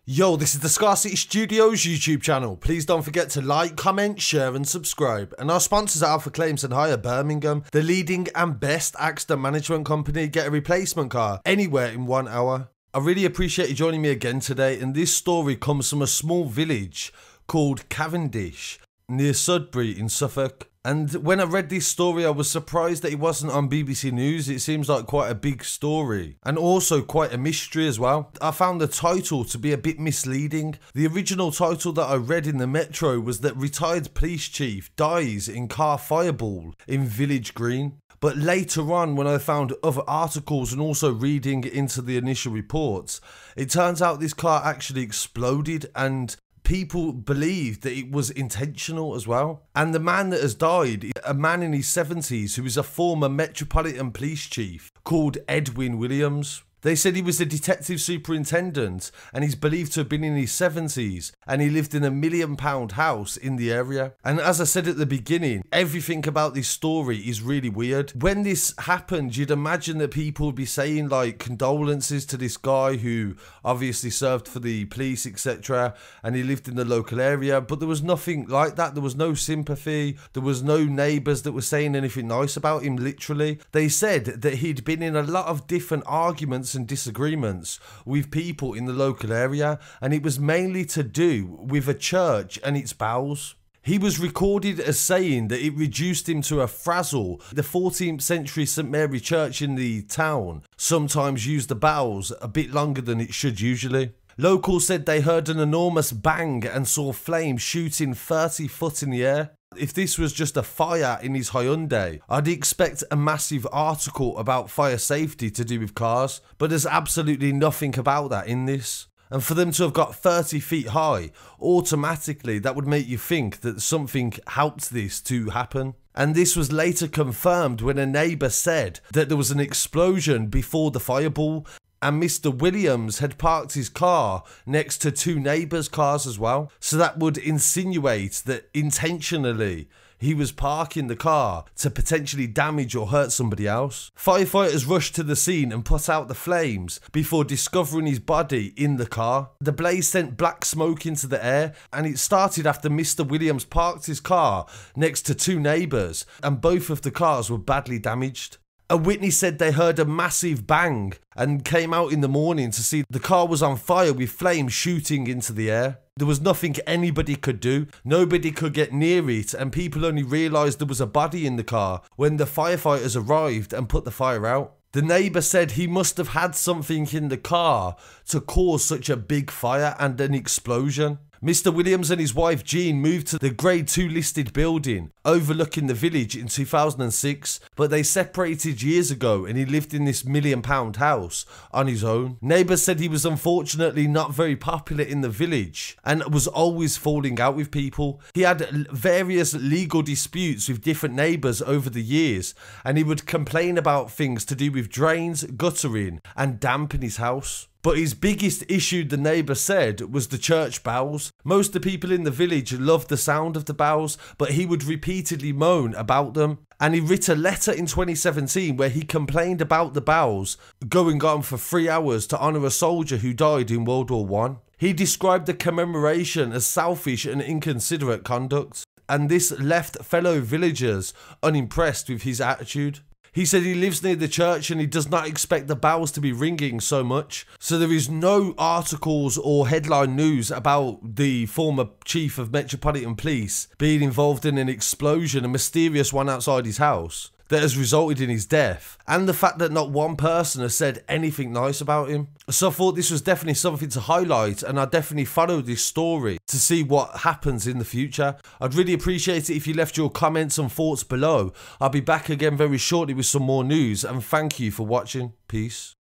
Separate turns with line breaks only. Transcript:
Yo, this is the Scarcity Studios YouTube channel. Please don't forget to like, comment, share and subscribe. And our sponsors are Alpha Claims and Hire Birmingham, the leading and best accident management company. Get a replacement car anywhere in 1 hour. I really appreciate you joining me again today, and this story comes from a small village called Cavendish near Sudbury in Suffolk. And when I read this story, I was surprised that it wasn't on BBC News. It seems like quite a big story and also quite a mystery as well. I found the title to be a bit misleading. The original title that I read in the Metro was that retired police chief dies in car fireball in Village Green. But later on, when I found other articles and also reading into the initial reports, it turns out this car actually exploded and people believe that it was intentional as well. And the man that has died is a man in his 70s who is a former Metropolitan police chief called Edwin Williams. They said he was a detective superintendent and he's believed to have been in his 70s and he lived in a £1 million house in the area. And as I said at the beginning, everything about this story is really weird. When this happened, you'd imagine that people would be saying like condolences to this guy who obviously served for the police, etc. and he lived in the local area, but there was nothing like that. There was no sympathy. There was no neighbours that were saying anything nice about him, literally. They said that he'd been in a lot of different arguments and disagreements with people in the local area, and it was mainly to do with a church and its bowels. He was recorded as saying that it reduced him to a frazzle. The 14th century St Mary Church in the town sometimes used the bowels a bit longer than it should usually. Locals said they heard an enormous bang and saw flames shooting 30 foot in the air. If this was just a fire in his Hyundai, I'd expect a massive article about fire safety to do with cars, but there's absolutely nothing about that in this. And for them to have got 30 feet high, automatically that would make you think that something helped this to happen. And this was later confirmed when a neighbour said that there was an explosion before the fireball, and Mr. Williams had parked his car next to two neighbours' cars as well. So that would insinuate that intentionally he was parking the car to potentially damage or hurt somebody else. Firefighters rushed to the scene and put out the flames before discovering his body in the car. The blaze sent black smoke into the air, and it started after Mr. Williams parked his car next to two neighbours, and both of the cars were badly damaged. A witness said they heard a massive bang and came out in the morning to see the car was on fire with flames shooting into the air. There was nothing anybody could do. Nobody could get near it, and people only realised there was a body in the car when the firefighters arrived and put the fire out. The neighbour said he must have had something in the car to cause such a big fire and an explosion. Mr. Williams and his wife Jean moved to the Grade 2 listed building overlooking the village in 2006, but they separated years ago and he lived in this £1 million house on his own. Neighbours said he was unfortunately not very popular in the village and was always falling out with people. He had various legal disputes with different neighbours over the years, and he would complain about things to do with drains, guttering and damp in his house. But his biggest issue, the neighbour said, was the church bells. Most of the people in the village loved the sound of the bells, but he would repeatedly moan about them. And he wrote a letter in 2017 where he complained about the bells going on for 3 hours to honour a soldier who died in World War I. He described the commemoration as selfish and inconsiderate conduct, and this left fellow villagers unimpressed with his attitude. He said he lives near the church and he does not expect the bells to be ringing so much. So there is no articles or headline news about the former chief of Metropolitan Police being involved in an explosion, a mysterious one outside his house, that has resulted in his death, and the fact that not one person has said anything nice about him. So I thought this was definitely something to highlight, and I definitely follow this story to see what happens in the future. I'd really appreciate it if you left your comments and thoughts below. I'll be back again very shortly with some more news, and thank you for watching. Peace.